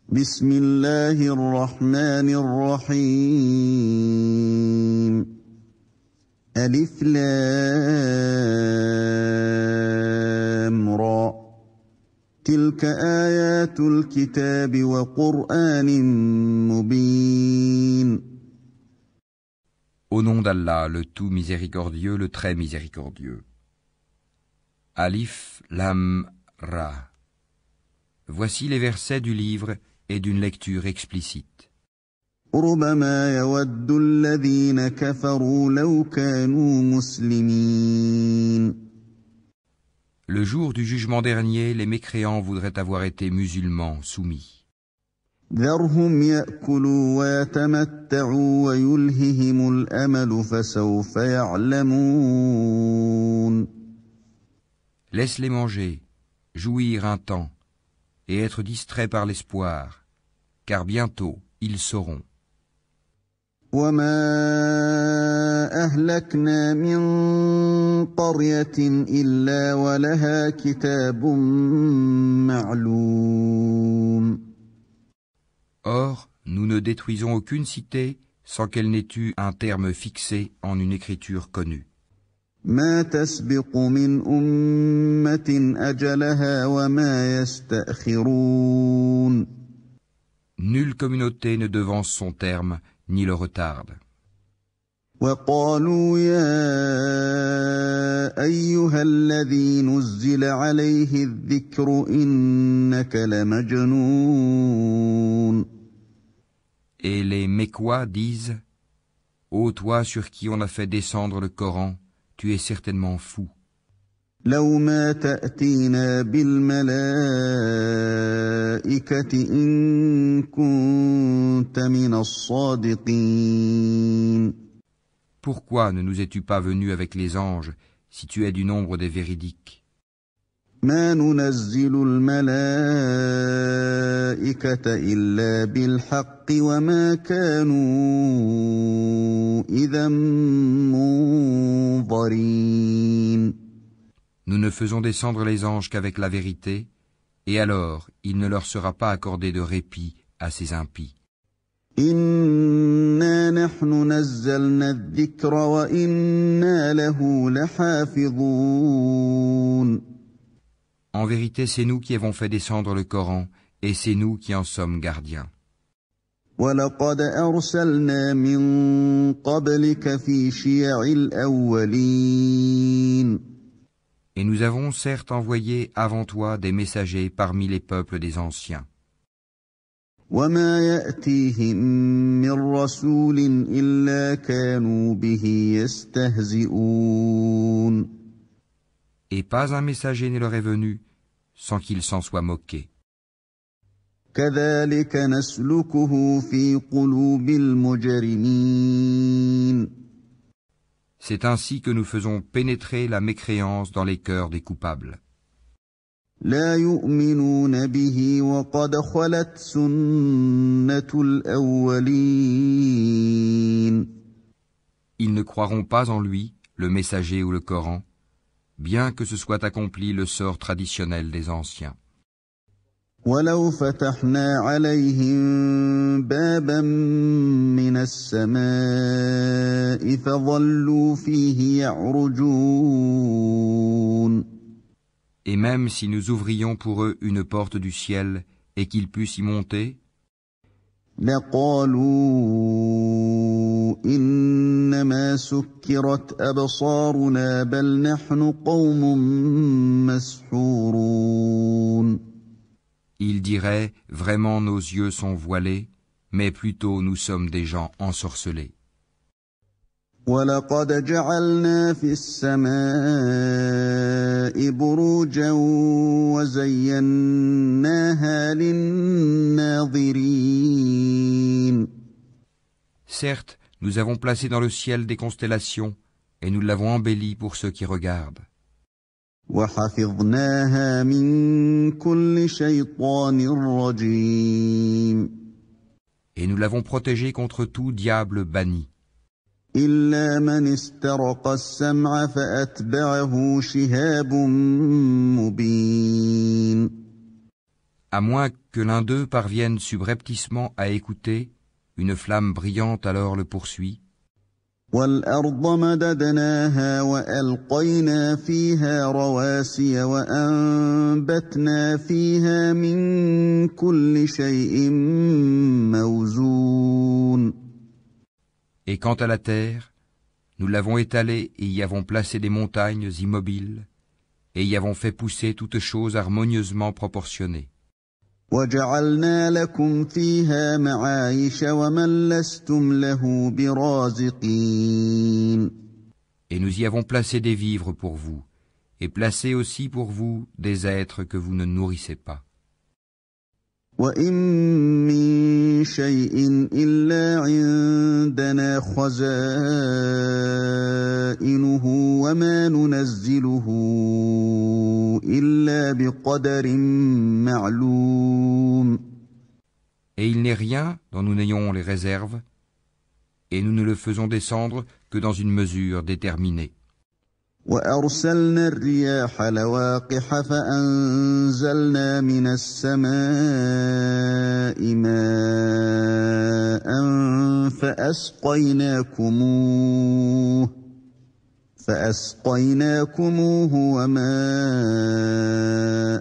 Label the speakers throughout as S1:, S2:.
S1: بسم الله الرحمن الرحيم ألف لام را تلك آيات الكتاب وقرآن مبين.
S2: Au nom d'Allah, le tout miséricordieux, le très miséricordieux. Alif Lam Ra. Voici les versets du livre et d'une lecture explicite.
S1: ربما يود الذين كفروا لو كانوا مسلمين.
S2: Le jour du jugement dernier, les mécréants voudraient avoir été musulmans soumis.
S1: ذرهم يأكلوا ويتمتعوا ويلههم الأمل فسوف يعلمون.
S2: Laisse-les manger, jouir un temps, et être distraits par l'espoir, car bientôt ils sauront.
S1: وما أهلكنا من قرية إلا ولها كتاب معلوم.
S2: Or, nous ne détruisons aucune cité sans qu'elle n'ait eu un terme fixé en une écriture connue.
S1: ما تسبق من أمة أجلها وما يستأخرون.
S2: Nulle communauté ne devance son terme, ni le retarde.
S1: وقالوا يا أيها الذي نزل عليه الذكر إنك لمجنون.
S2: Et les Mécois disent, ô toi sur qui on a fait descendre le Coran, tu es certainement fou.
S1: لو ما تأتينا بالملائكة إن كنت من الصادقين.
S2: Pourquoi ne nous es-tu pas venu avec les anges, si tu es du nombre des véridiques?
S1: ما ننزل الملائكة إلا بالحق وما كانوا إذا منظرين.
S2: Nous ne faisons descendre les anges qu'avec la vérité, et alors il ne leur sera pas accordé de répit à ces impies.
S1: إنا نحن نزلنا الذكر وإنا له لحافظون.
S2: En vérité, c'est nous qui avons fait descendre le Coran, et c'est nous qui en sommes gardiens.
S1: وَلَقَدْ أَرْسَلْنَا مِن قَبْلِكَ فِي شِيَعِ الْأَوَّلِينَ.
S2: Et nous avons certes envoyé avant toi des messagers parmi les peuples des anciens.
S1: وَمَا يَأْتِيهِم مِّن رَّسُولٍ إِلَّا كَانُوا بِهِ يَسْتَهْزِئُونَ.
S2: Et pas un messager ne leur est venu sans qu'ils s'en soient moqués.
S1: كَذَلِكَ نَسْلُكُهُ فِي قُلُوبِ الْمُجْرِمِينَ.
S2: C'est ainsi que nous faisons pénétrer la mécréance dans les cœurs des coupables.
S1: لا يؤمنون به وقد خلت سنة الأولين.
S2: Ils ne croiront pas en lui, le messager ou le Coran, bien que ce soit accompli le sort traditionnel des anciens.
S1: ولو فتحنا عليهم بابا من السماء فظلوا فيه يعرجون.
S2: Et même si nous ouvrions pour eux une porte du ciel et qu'ils puissent y monter,
S1: لقالوا إنما سكرت أبصارنا بل نحن قوم مسحورون.
S2: ils diraient, vraiment nos yeux sont voilés, mais plutôt nous sommes des gens ensorcelés.
S1: وَلَقَدْ جَعَلْنَا فِي السَّمَاءِ بُرُوجًا وَزَيَّنَّاهَا لِلنَّاظِرِينَ.
S2: Certes, nous avons placé dans le ciel des constellations, et nous l'avons embelli pour ceux qui regardent.
S1: وَحَفِظْنَاهَا مِن كُلِّ شَيْطَانٍ رَّجِيمٍ.
S2: Et nous l'avons protégé contre tout diable banni.
S1: إِلَّا مَنِ اسْتَرَقَ السَّمْعَ فَأَتْبَعَهُ شِهَابٌ مُّبِينٌ.
S2: à moins que l'un d'eux parvienne subrepticement à écouter, une flamme brillante alors le poursuit.
S1: وَالْأَرْضَ مَدَدْنَاهَا وَأَلْقَيْنَا فِيهَا رَوَاسِيَ وَأَنبَتْنَا فِيهَا مِن كُلِّ شَيْءٍ مَّوْزُونٍ.
S2: Et quant à la terre, nous l'avons étalée et y avons placé des montagnes immobiles, et y avons fait pousser toutes choses harmonieusement proportionnées.
S1: وَجَعَلْنَا لَكُمْ فِيهَا مَعَايِشَ وَمَن لَّسْتُمْ لَهُ بِرَازِقِينَ.
S2: Et nous y avons placé des vivres pour vous, et placé aussi pour vous des êtres que vous ne nourrissez pas.
S1: وَإِن مِّن شَيْءٍ إِلَّا عِندَنَا خَزَائِنُهُ وَمَا نُنَزِّلُهُ إِلَّا بِقَدَرٍ مَّعْلُومٍ.
S2: Et il n'est rien dont nous n'ayons les réserves, et nous ne le faisons descendre que dans une mesure déterminée.
S1: وَأَرْسَلْنَا الرِّيَاحَ لَوَاقِحَ فَأَنزَلْنَا مِنَ السَّمَاءِ مَاءً فَأَسْقَيْنَاكُمُوهُ وَمَا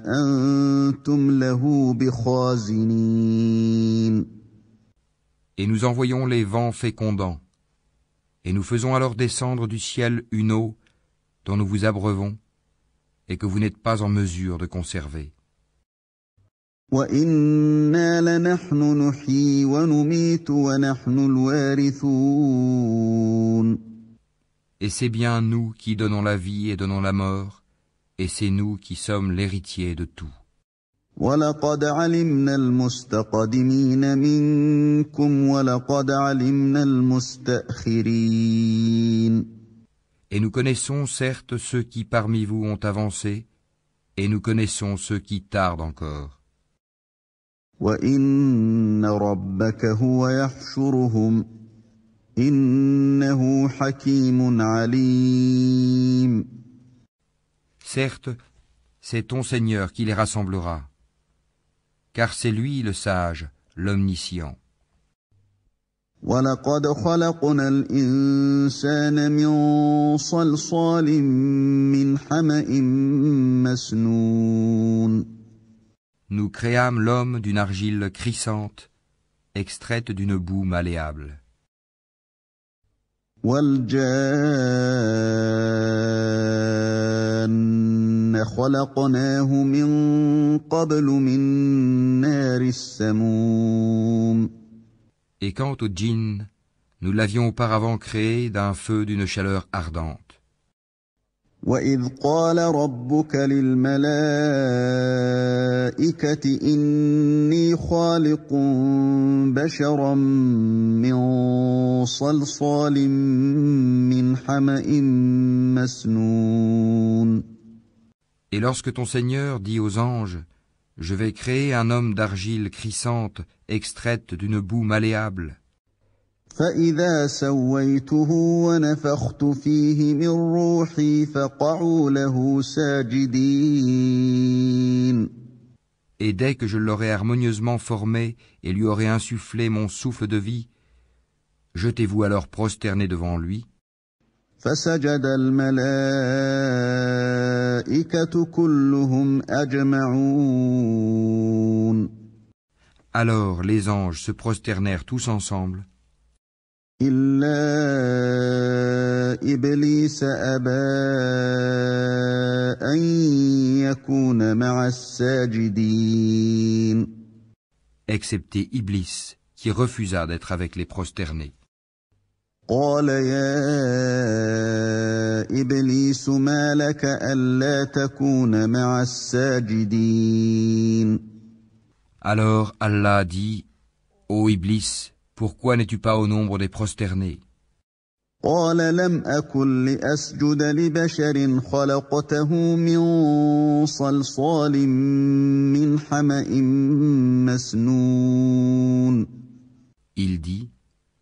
S1: أَنتُمْ لَهُ بِخَازِنِينَ.
S2: Et nous envoyons les vents fécondants, et nous faisons alors descendre du ciel une eau dont nous vous abreuvons, et que vous n'êtes pas en mesure de conserver.
S1: وَإِنَّا لَنَحْنُ نُحْيِي وَنُمِيتُ وَنَحْنُ الْوَارِثُونَ.
S2: Et c'est bien nous qui donnons la vie et donnons la mort, et c'est nous qui sommes l'héritier de tout.
S1: وَلَقَدْ عَلِمْنَا الْمُسْتَقْدِمِينَ مِنكُمْ وَلَقَدْ عَلِمْنَا الْمُسْتَأْخِرِينَ.
S2: Et nous connaissons certes ceux qui parmi vous ont avancé, et nous connaissons ceux qui tardent encore.
S1: وَإِنَّ رَبَّكَ هُوَ يَحْشُرُهُمْ إِنَّهُ حَكِيمٌ عَلِيمٌ.
S2: Certes, c'est ton Seigneur qui les rassemblera, car c'est lui le sage, l'omniscient.
S1: وَلَقَدْ خَلَقْنَا الْإِنسَانَ مِن صَلْصَالٍ مِّنْ حَمَإٍ مَّسْنُونٍ.
S2: Nous créâmes l'homme d'une argile crissante, extraite d'une boue malléable.
S1: وَالْجَانَّ خَلَقْنَاهُ مِن قَبْلُ مِن نَّارِ السَّمُومِ.
S2: Et quant au djinn, nous l'avions auparavant créé d'un feu d'une chaleur ardente.
S1: وَإِذْ قَالَ رَبُّكَ لِلْمَلَائِكَةِ إِنِّي خَالِقٌ بَشَرًا مِّن صَلْصَالٍ مِّنْ حَمَإٍ مَّسْنُونٍ.
S2: Et lorsque ton Seigneur dit aux anges, « Je vais créer un homme d'argile crissante, extraite d'une boue malléable. »
S1: فَإِذَا سَوَّيْتُهُ وَنَفَخْتُ فِيهِ مِن رُّوحِي فَقَعُوا لَهُ سَاجِدِينَ.
S2: Et dès que je l'aurai harmonieusement formé et lui aurai insufflé mon souffle de vie, jetez-vous alors prosterné devant lui.
S1: فَسَجَدَ الْمَلَائِكَةُ كُلُّهُمْ أَجْمَعُونَ.
S2: Alors les anges se prosternèrent tous ensemble,
S1: إِلَّا إِبْلِيسَ أَبَىٰ أَن يَكُونَ مَعَ السَّاجِدِينَ.
S2: excepté Iblis, qui refusa d'être avec les prosternés.
S1: قَالَ يَا إِبْلِيسُ مَا لَكَ أَلَّا تَكُونَ مَعَ السَّاجِدِينَ.
S2: Alors Allah dit, « Ô Iblis, pourquoi n'es-tu pas au nombre des prosternés ?»
S1: قَالَ لَمْ أَكُن لِّأَسْجُدَ لِبَشَرٍ خَلَقْتَهُ مِن صَلْصَالٍ مِّنْ حَمَإٍ مَّسْنُونٍ.
S2: Il dit,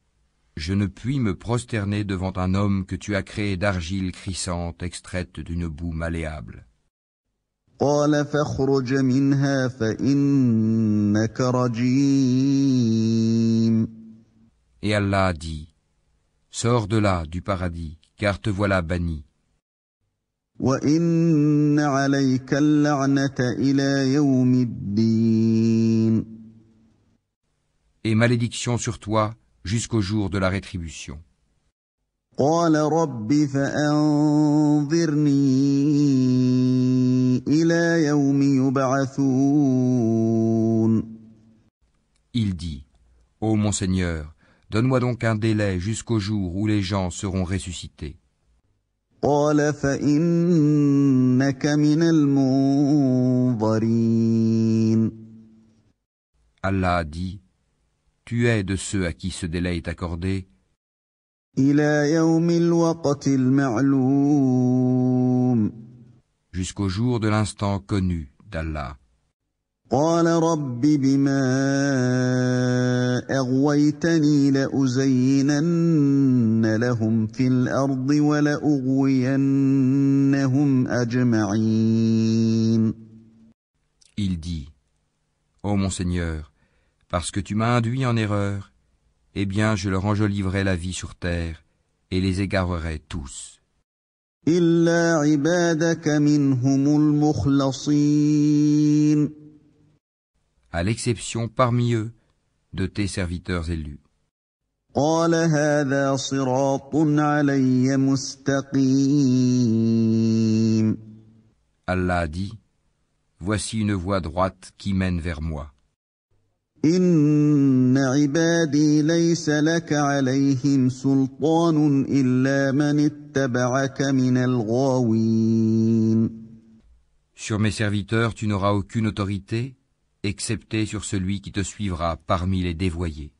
S2: « Je ne puis me prosterner devant un homme que tu as créé d'argile crissante extraite d'une boue malléable. »
S1: قال فاخرج منها فإنك رجيم.
S2: Et Allah dit, sors de là, du paradis, car te voilà banni.
S1: وإن عليك اللعنة إلى يوم الدين.
S2: Et malédiction sur toi jusqu'au jour de la rétribution.
S1: قال رب فأنظرني إلى يوم يبعثون.
S2: Il dit, ô mon Seigneur, donne-moi donc un délai jusqu'au jour où les gens seront ressuscités.
S1: قال فإنك من المنظرين.
S2: Allah a dit, tu es de ceux à qui ce délai est accordé,
S1: إلى يوم الوقت المعلوم.
S2: jusqu'au jour de l'instant connu d'Allah.
S1: قال رب بما أغويتني لأزينن لهم في الأرض ولأغوينهم أجمعين.
S2: Il dit, ô mon Seigneur, parce que tu m'as induit en erreur, eh bien je leur enjoliverai la vie sur terre et les égarerai tous.
S1: إلا عبادك منهم المخلصين.
S2: À l'exception parmi eux de tes serviteurs élus.
S1: قال هذا صراط علي مستقيم.
S2: Allah a dit, voici une voie droite qui mène vers moi.
S1: إن عبادي ليس لك عليهم سلطان إلا من اتبعك من الغاوين.
S2: Sur mes serviteurs, tu n'auras aucune autorité, excepté sur celui qui te suivra parmi les dévoyés.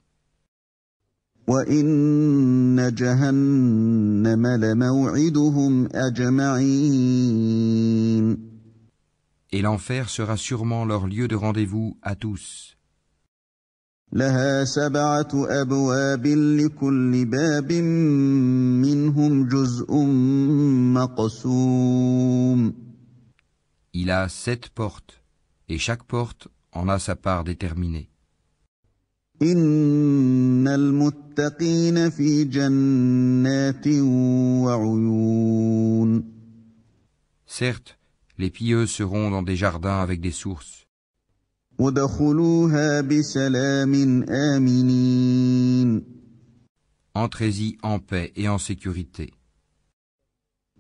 S1: وإن جهنم لموعدهم أجمعين.
S2: Et l'enfer sera sûrement leur lieu de rendez-vous à tous.
S1: لها 7 أبواب لكل باب منهم جزء مقسوم.
S2: Il a 7 portes, et chaque porte en a sa part déterminée.
S1: إن المتقين في جنات وعيون.
S2: Certes, les pieux seront dans des jardins avec des sources.
S1: ودخلوها بسلام آمنين.
S2: Entrez-y en paix et en sécurité.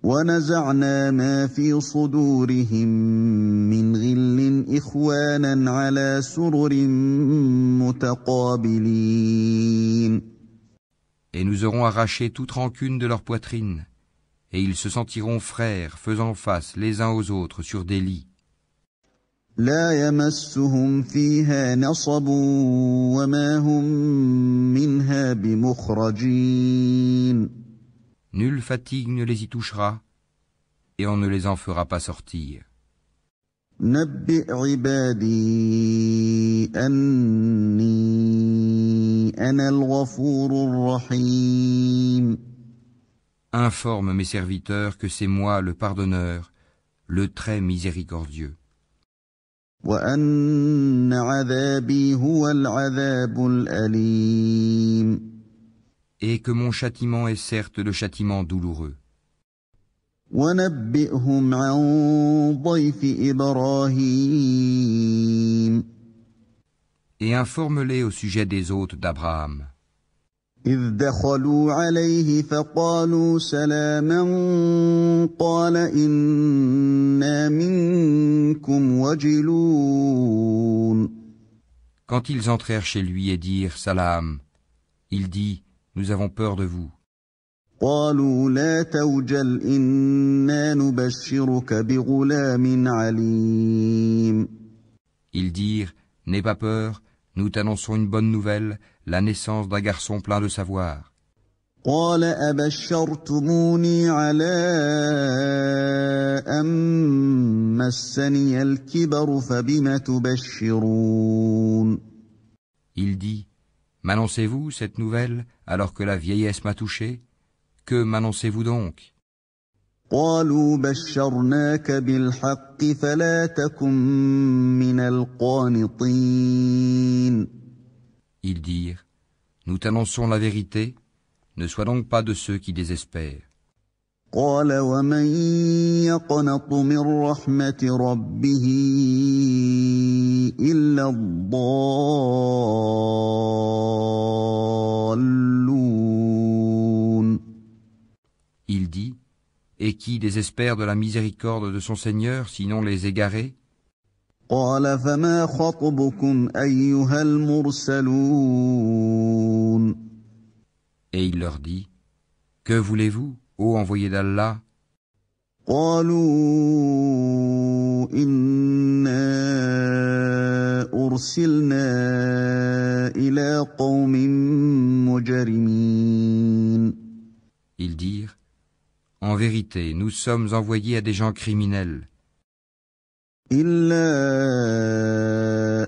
S1: ونزعنا ما في صدورهم من غل إخوانا على سرر متقابلين.
S2: Et nous aurons arraché toute rancune de leur poitrine, et ils se sentiront frères faisant face les uns aux autres sur des lits.
S1: لا يمسهم فيها نصب وما هم منها بمخرجين.
S2: Nulle fatigue ne les y touchera, et on ne les en fera pas sortir.
S1: نبئ عبادي أني أنا الغفور الرحيم.
S2: Informe mes serviteurs que c'est moi le pardonneur, le très miséricordieux.
S1: وأن عذابي هو العذاب الأليم.
S2: Et que mon châtiment est certes le châtiment douloureux.
S1: ونبئهم عن ضيف إبراهيم.
S2: Et informe-les au sujet des hôtes d'Abraham.
S1: إذ دخلوا عليه فقالوا سلاما قال إنا منكم وجلون.
S2: Quand ils entrèrent chez lui et dirent Salam, il dit, nous avons peur de vous.
S1: قالوا لا توجل إنا نبشرك بغلام عليم.
S2: Ils dirent, n'aie pas peur, nous t'annonçons une bonne nouvelle, la naissance d'un garçon plein de savoir.
S1: قال أبشرتموني على أن مسني الكبر فبم تبشرون.
S2: Il dit, m'annoncez-vous cette nouvelle alors que la vieillesse m'a touché? Que m'annoncez-vous donc?
S1: قالوا بشرناك بالحق فلا تكن من القانطين.
S2: Ils dirent, nous t'annonçons la vérité, ne sois donc pas de ceux qui désespèrent.
S1: قال ومن يقنط من رحمة ربه إلا الضالون.
S2: Il dit, et qui désespère de la miséricorde de son Seigneur, sinon les égarés?
S1: قال فما خطبكم أيها المرسلون.
S2: Et il leur dit, que voulez-vous, ô envoyé d'Allah?
S1: قالوا إنا أرسلنا إلى قوم مجرمين.
S2: Ils dirent, en vérité, nous sommes envoyés à des gens criminels.
S1: إلا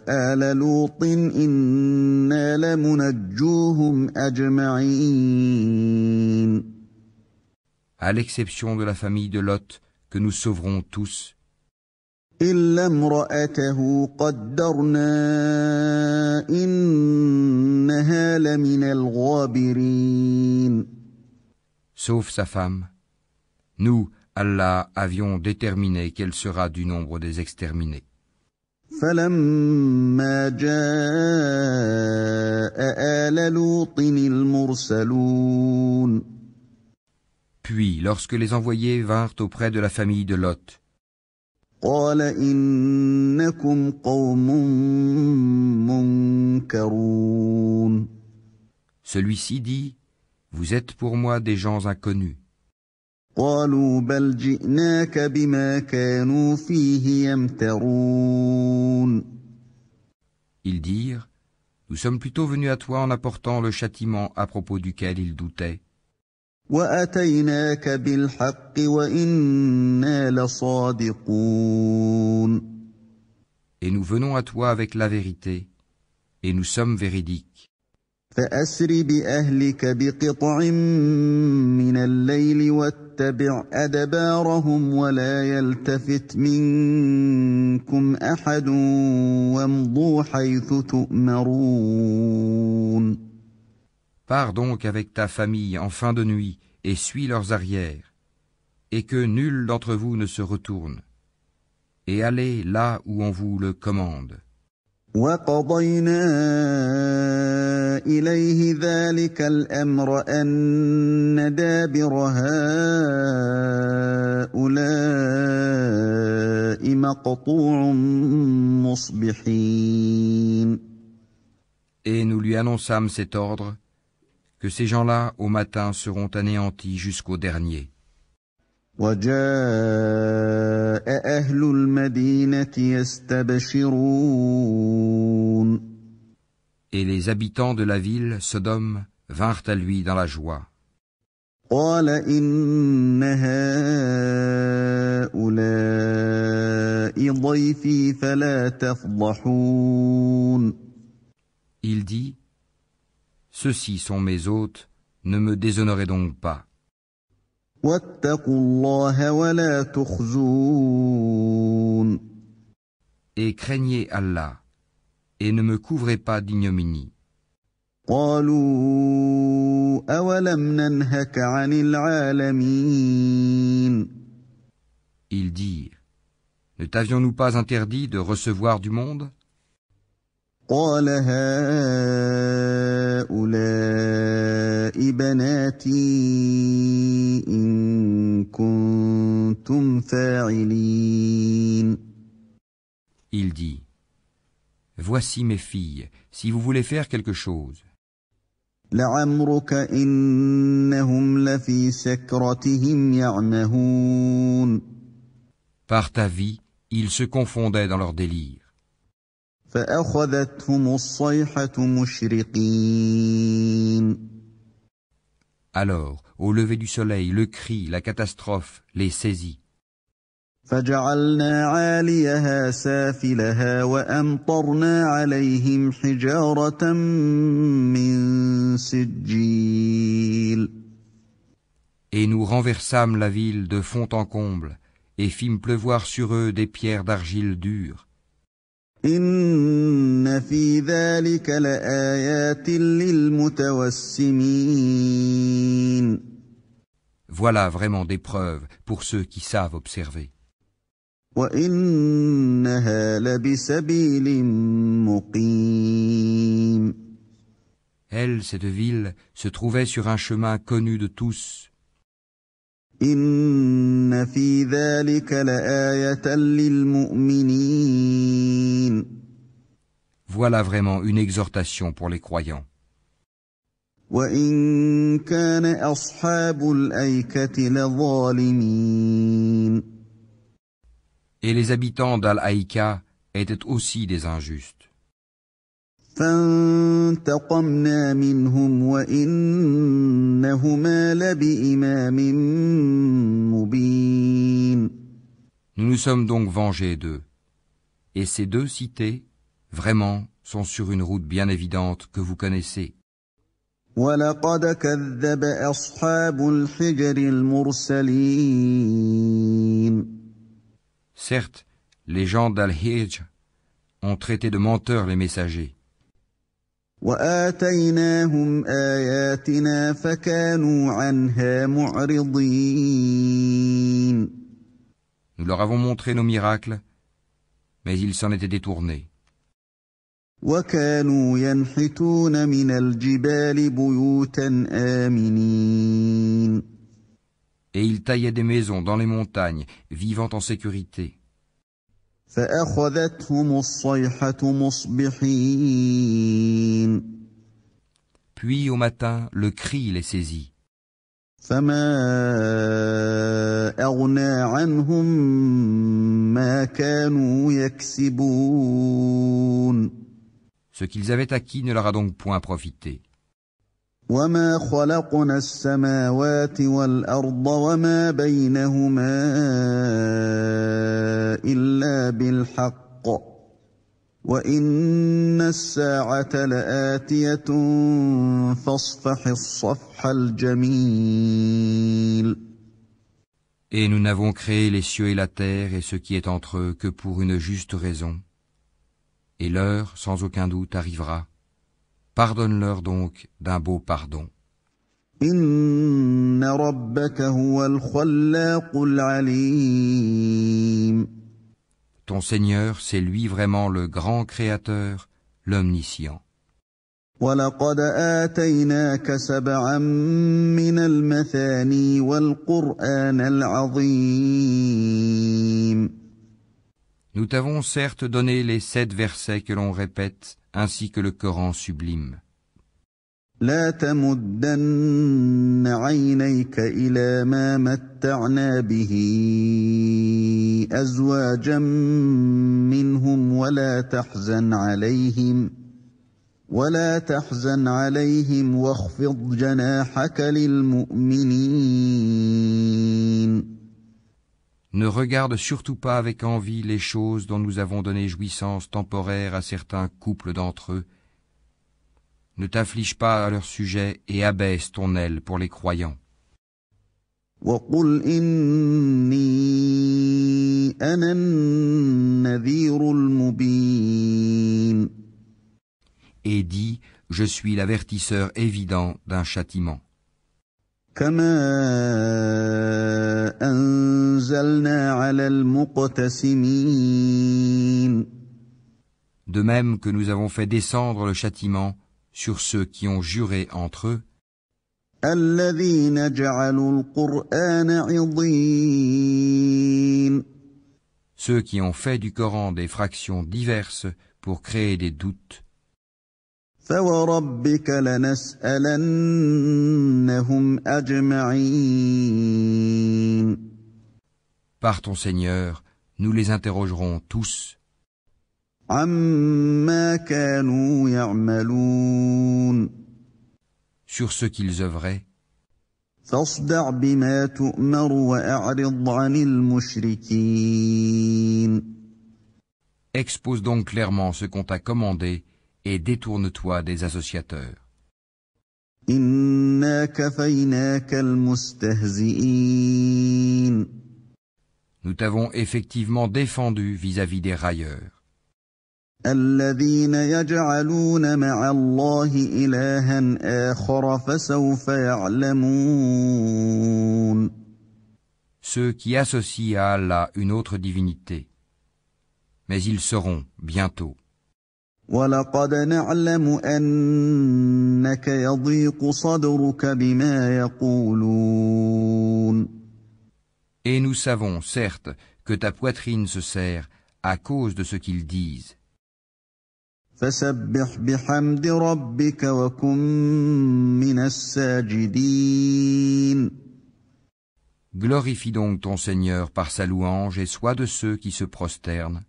S1: آل لوط إنا لمنجوهم أجمعين.
S2: À l'exception de la famille de Lot, que nous sauverons tous,
S1: إلا امرأته قدرنا إنها لمن الغابرين.
S2: sauf sa femme. Nous, Allah, avions déterminé qu'elle sera du nombre des exterminés.
S1: فلما جاء آل لوط المرسلون.
S2: Puis, lorsque les envoyés vinrent auprès de la famille de Lot,
S1: قال إنكم قوم منكرون.
S2: celui-ci dit, vous êtes pour moi des gens inconnus.
S1: قالوا بل جئناك بما كانوا فيه يمترون.
S2: Ils dirent, nous sommes plutôt venus à toi en apportant le châtiment à propos duquel ils doutaient.
S1: وأتيناك بالحق وإنا لصادقون.
S2: Et nous venons à toi avec la vérité, et nous sommes véridiques.
S1: فأسر بأهلك بقطع من الليل واتبع أدبارهم ولا يلتفت منكم أحد وامضوا حيث تؤمرون.
S2: Pars donc avec ta famille en fin de nuit et suis leurs arrières, et que nul d'entre vous ne se retourne, et allez là où on vous le commande.
S1: وقضينا إليه ذلك الأمر أن دابر هؤلاء مقطوع مصبحين.
S2: Et nous lui annonçâmes cet ordre, que ces gens-là, au matin, seront anéantis jusqu'au dernier.
S1: وجاء أهل المدينة يستبشرون.
S2: Et les habitants de la ville, Sodome, vinrent à lui dans la joie.
S1: قال إن هؤلاء ضيفي فلا تفضحون.
S2: Il dit, ceux-ci sont mes hôtes, ne me déshonorez donc pas.
S1: واتقوا الله ولا تخزون.
S2: Et craignez Allah, et ne me couvrez pas d'ignominie.
S1: قالوا أولم ننهك عن العالمين.
S2: Ils dirent, ne t'avions-nous pas interdit de recevoir du monde?
S1: قال هؤلاء بناتي إن كنتم فاعلين.
S2: Il dit, voici mes filles, si vous voulez faire quelque chose.
S1: لعمرك إنهم لفي سكرتهم يعمهون.
S2: Par ta vie, ils se confondaient dans leur délire.
S1: فأخذتهم الصيحة مشرقين.
S2: Alors, au lever du soleil, le cri, la catastrophe les saisit.
S1: فجعلنا عاليها سافلها وأمطرنا عليهم حجارة من سجيل.
S2: Et nous renversâmes la ville de fond en comble, et fîmes pleuvoir sur eux des pierres d'argile dure.
S1: إن في ذلك لآيات للمتوسمين.
S2: Voilà vraiment des preuves pour ceux qui savent observer.
S1: وإنها لبسبيل مقيم.
S2: Elle, cette ville, se trouvait sur un chemin connu de tous.
S1: إن في ذلك لآية للمؤمنين.
S2: Voilà vraiment une exhortation pour les croyants.
S1: وإن كان أصحاب الأيكة لظالمين.
S2: Et les habitants d'Al-Haïka étaient aussi des injustes.
S1: فانتقمنا منهم وإنهما لبإمام مبين.
S2: Nous nous sommes donc vengés d'eux. Et ces deux cités, vraiment, sont sur une route bien évidente que vous connaissez.
S1: ولقد كذب أصحاب الحجر المرسلين.
S2: Certes, les gens d'Al-Hijr ont traité de menteurs les messagers.
S1: وآتيناهم آياتنا فكانوا عنها معرضين.
S2: Nous leur avons montré nos miracles, mais ils s'en étaient détournés.
S1: وكانوا ينحتون من الجبال بيوتا آمنين.
S2: Et ils taillaient des maisons dans les montagnes, vivant en sécurité.
S1: فأخذتهم الصيحة مصبحين.
S2: Puis au matin, le cri les saisit.
S1: فما أغنى عنهم ما كانوا يكسبون.
S2: Ce qu'ils avaient acquis ne leur a donc point profité.
S1: وما خلقنا السماوات والأرض وما بينهما إلا بالحق وإن الساعة لآتية فاصفح الصفح الجميل.
S2: Et nous n'avons créé les cieux et la terre et ce qui est entre eux que pour une juste raison. Et l'heure, sans aucun doute, arrivera. Pardonne-leur donc d'un beau pardon.
S1: إن ربك هو الخلاق العليم.
S2: Ton Seigneur, c'est lui vraiment le grand Créateur, l'Omniscient.
S1: ولقد آتيناك سبعا من المثاني والقرآن العظيم.
S2: Nous t'avons certes donné les 7 versets que l'on répète, ainsi que le Coran sublime.
S1: لا تمدن عينيك إلى ما متعنا به أزواجا منهم ولا تحزن عليهم واخفض جناحك للمؤمنين.
S2: Ne regarde surtout pas avec envie les choses dont nous avons donné jouissance temporaire à certains couples d'entre eux. Ne t'afflige pas à leur sujet et abaisse ton aile pour les croyants.
S1: وقل إني أنا النذير المبين.
S2: Et dis, je suis l'avertisseur évident d'un châtiment.
S1: كما أنزلنا على المقتسمين.
S2: De même que nous avons fait descendre le châtiment sur ceux qui ont juré entre eux,
S1: الذين جعلوا القرآن عضين.
S2: ceux qui ont fait du Coran des fractions diverses pour créer des doutes.
S1: فوربك لنسألنهم أجمعين.
S2: Par ton Seigneur, nous les interrogerons tous
S1: عما كانوا يعملون.
S2: sur ce qu'ils œuvraient.
S1: فاصدع بما تؤمر وأعرض عن المشركين.
S2: Expose donc clairement ce qu'on t'a commandé et détourne-toi des associateurs.
S1: إنا كفيناك المستهزئين.
S2: Nous t'avons effectivement défendu vis-à-vis des railleurs.
S1: الذين يجعلون مع الله إلها آخر فسوف يعلمون.
S2: Ceux qui associent à Allah une autre divinité. Mais ils seront bientôt.
S1: وَلَقَدْ نَعْلَمُ أَنَّكَ يَضِيقُ صَدْرُكَ بِمَا يَقُولُونَ.
S2: Et nous savons, certes, que ta poitrine se serre à cause de ce qu'ils disent.
S1: فَسَبِّحْ بِحَمْدِ رَبِّكَ وَكُن مِّنَ السَّاجِدِينَ.
S2: Glorifie donc ton Seigneur par sa louange et sois de ceux qui se prosternent.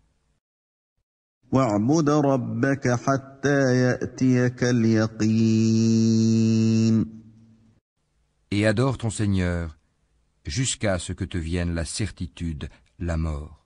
S1: وَاعْبُدْ رَبَّكَ حَتَّى يَأْتِيَكَ الْيَقِينُ.
S2: Et adore ton Seigneur jusqu'à ce que te vienne la certitude, la mort.